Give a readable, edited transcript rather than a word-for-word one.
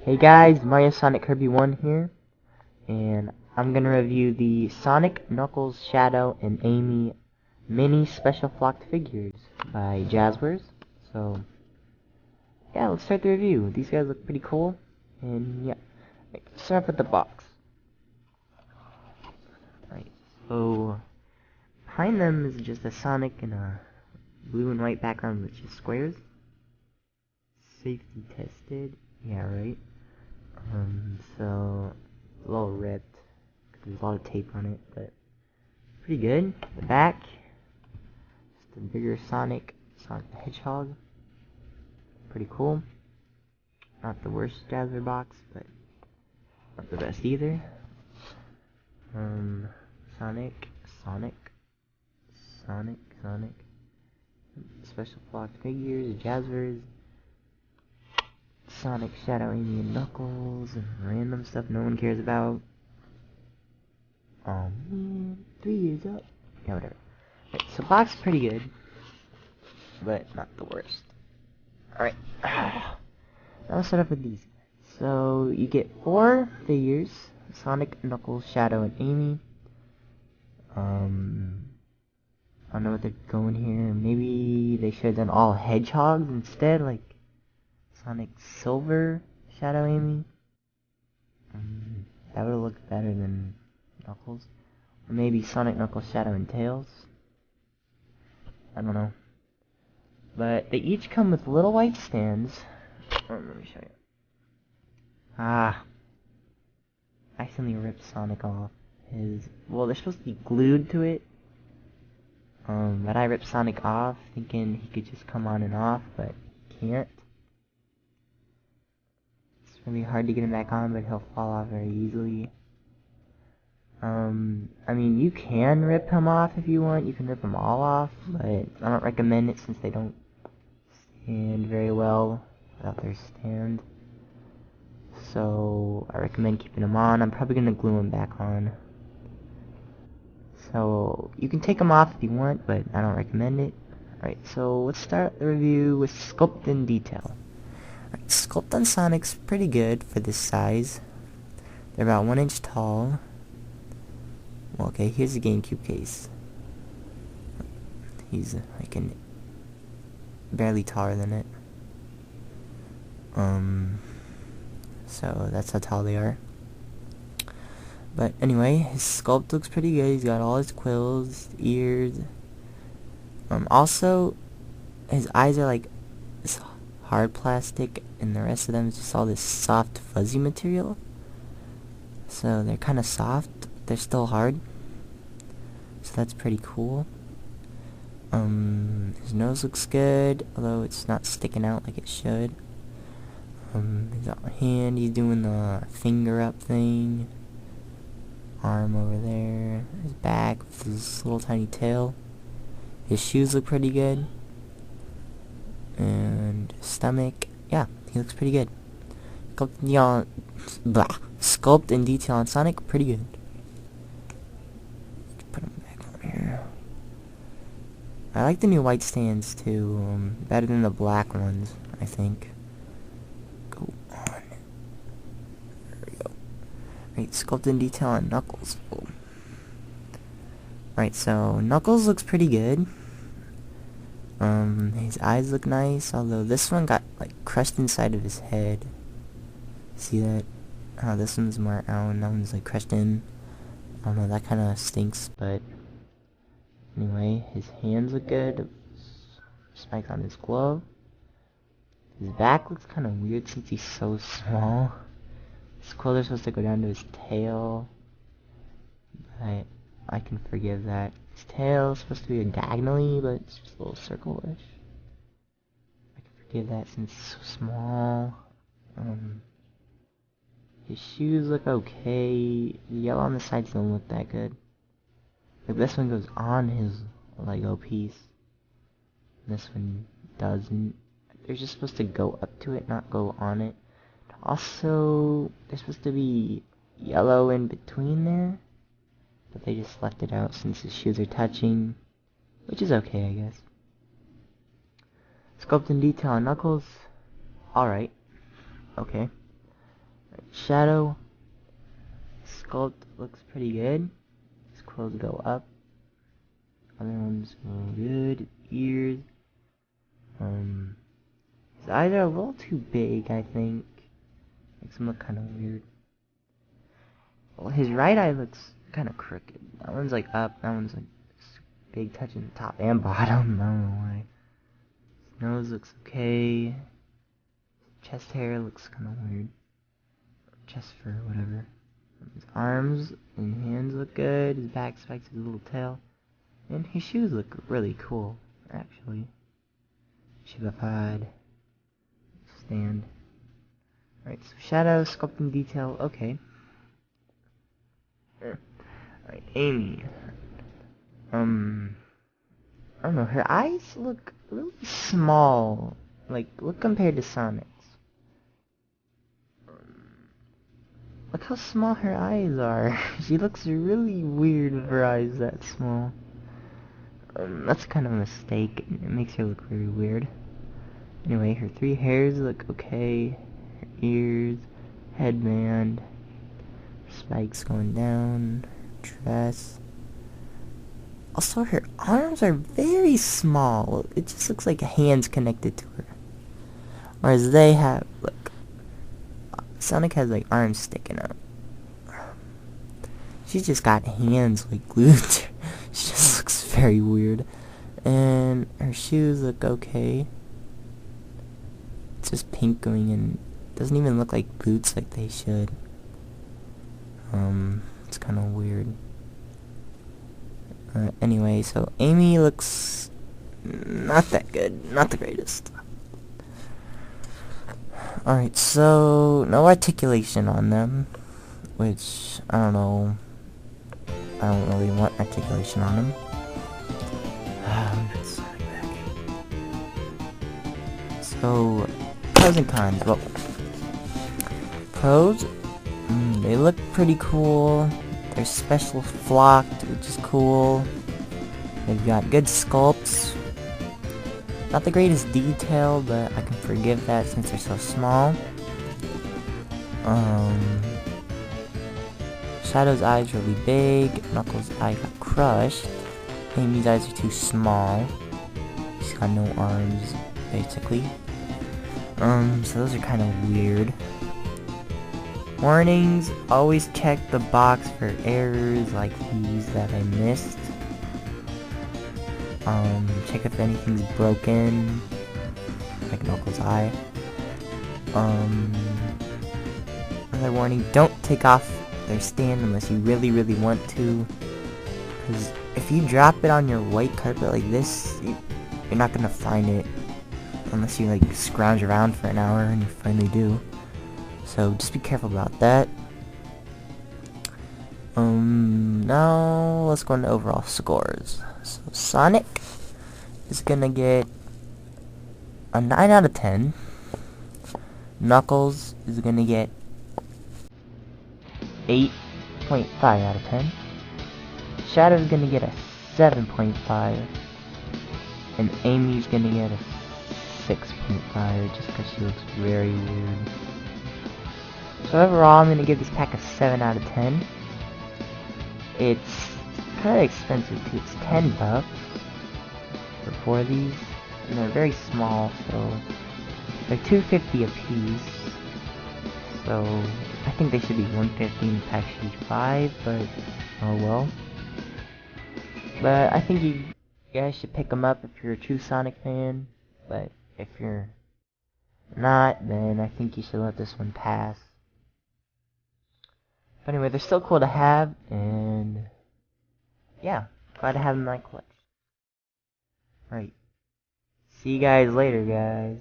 Hey guys, Mario Sonic Kirby 1 here, and I'm gonna review the Sonic, Knuckles, Shadow, and Amy mini special flocked figures by Jazwares. So, yeah, let's start the review. These guys look pretty cool, and yeah, let's start off with the box. Right, so behind them is just a Sonic in a blue and white background with just squares. Safety tested, yeah, right. So a little ripped because there's a lot of tape on it, but pretty good. The back, just a bigger Sonic the Hedgehog. Pretty cool. Not the worst Jazwares box, but not the best either. Sonic, Sonic, Sonic, Sonic. Special flocked figures, Jazwares, Sonic, Shadow, Amy, and Knuckles, and random stuff no one cares about. Oh man, 3 years up. Yeah, whatever. Right, so box pretty good, but not the worst. Alright. Now let's start off with these. So you get 4 figures: Sonic, Knuckles, Shadow, and Amy. I don't know what they're going here. Maybe they should have done all hedgehogs instead, like Sonic Silver, Shadow, Amy. That would have looked better than Knuckles. Or maybe Sonic, Knuckles, Shadow, and Tails. I don't know. But they each come with little white stands. Oh, let me show you. I accidentally ripped Sonic off. Well, they're supposed to be glued to it. But I ripped Sonic off, thinking he could just come on and off, but he can't. It's really hard to get him back on, but he'll fall off very easily. I mean, you can rip him off if you want. You can rip them all off, but I don't recommend it since they don't stand very well without their stand. So I recommend keeping them on. I'm probably going to glue them back on. So you can take them off if you want, but I don't recommend it. Alright, so let's start the review with Sculpt and Detail. Alright, Sculpt on Sonic's pretty good for this size. They're about 1 inch tall. Well, okay, here's the GameCube case. He's like barely taller than it. So that's how tall they are. But anyway, his sculpt looks pretty good. He's got all his quills, ears. Also, his eyes are like this hard plastic, and the rest of them is just all this soft, fuzzy material. So they're kind of soft. They're still hard. So that's pretty cool. His nose looks good, although it's not sticking out like it should. His hand, he's doing the finger up thing. Arm over there. His back with his little tiny tail. His shoes look pretty good. And stomach, yeah, he looks pretty good. Sculpt and detail on Sonic, pretty good. Let's put him back on here. I like the new white stands too, better than the black ones, I think. Go on. There we go. Right, sculpt and detail on Knuckles. Oh. Right, so Knuckles looks pretty good. His eyes look nice, although this one got like crushed inside of his head. See that? Oh, this one's more out, and that one's like crushed in. I don't know, that kind of stinks, but anyway, his hands look good. Spikes on his glove. His back looks kind of weird since he's so small. His quills are supposed to go down to his tail, but I can forgive that. His tail is supposed to be diagonally, but it's just a little circle-ish. I can forgive that since it's so small. His shoes look okay. The yellow on the sides don't look that good. Like this one goes on his Lego piece. This one doesn't. They're just supposed to go up to it, not go on it. Also, they're supposed to be yellow in between there, but they just left it out since his shoes are touching, which is okay, I guess. Sculpt and detail on Knuckles, alright, okay. Shadow Sculpt looks pretty good. His clothes go up. Other ones go good. Ears. His eyes are a little too big, I think. Makes him look kind of weird. Well, his right eye looks kind of crooked. That one's like up. That one's like big, touching the top and bottom. I don't know why. His nose looks okay. Chest hair looks kind of weird. Chest fur, whatever. His arms and hands look good. His back spikes, his little tail. And his shoes look really cool, actually. Shibafad. Stand. Alright, so shadow, sculpting detail, okay. Alright, Amy. I don't know, her eyes look really small. Like, look compared to Sonic's. Look how small her eyes are. She looks really weird with her eyes that small. That's kind of a mistake. It makes her look very weird. Anyway, her 3 hairs look okay. Her ears, headband, spikes going down, dress. Also, her arms are very small. It just looks like hands connected to her. Whereas they have, look, Sonic has like arms sticking out. She's just got hands like glued to her. She just looks very weird. And her shoes look okay. It's just pink going in. Doesn't even look like boots like they should. It's kind of weird. Anyway, so Amy looks not that good. Not the greatest. Alright, so no articulation on them. Which, I don't know. I don't really want articulation on them. So, pros and cons. Well, pros, they look pretty cool. They're special flocked, which is cool. They've got good sculpts. Not the greatest detail, but I can forgive that since they're so small. Shadow's eyes really big. Knuckles' eye got crushed. Amy's eyes are too small. She's got no arms, basically. So those are kind of weird. Warnings, always check the box for errors like these that I missed. Check if anything's broken, like Knuckles' eye. Another warning, don't take off their stand unless you really, really want to. Because if you drop it on your white carpet like this, you're not gonna find it unless you like scrounge around for an hour and you finally do. So just be careful about that. Now let's go into overall scores. So Sonic is gonna get a 9 out of 10. Knuckles is gonna get 8.5 out of 10. Shadow's gonna get a 7.5. And Amy's gonna get a 6.5 just because she looks very weird. So overall, I'm gonna give this pack a 7 out of 10. It's kind of expensive too. It's $10 for 4 of these, and they're very small, so they're $2.50 a piece. So I think they should be $1.50 and the pack should be $5, but oh well. But I think you guys should pick them up if you're a true Sonic fan. But if you're not, then I think you should let this one pass. But anyway, they're still cool to have, and yeah, glad to have them in my collection. Right. See you guys later, guys.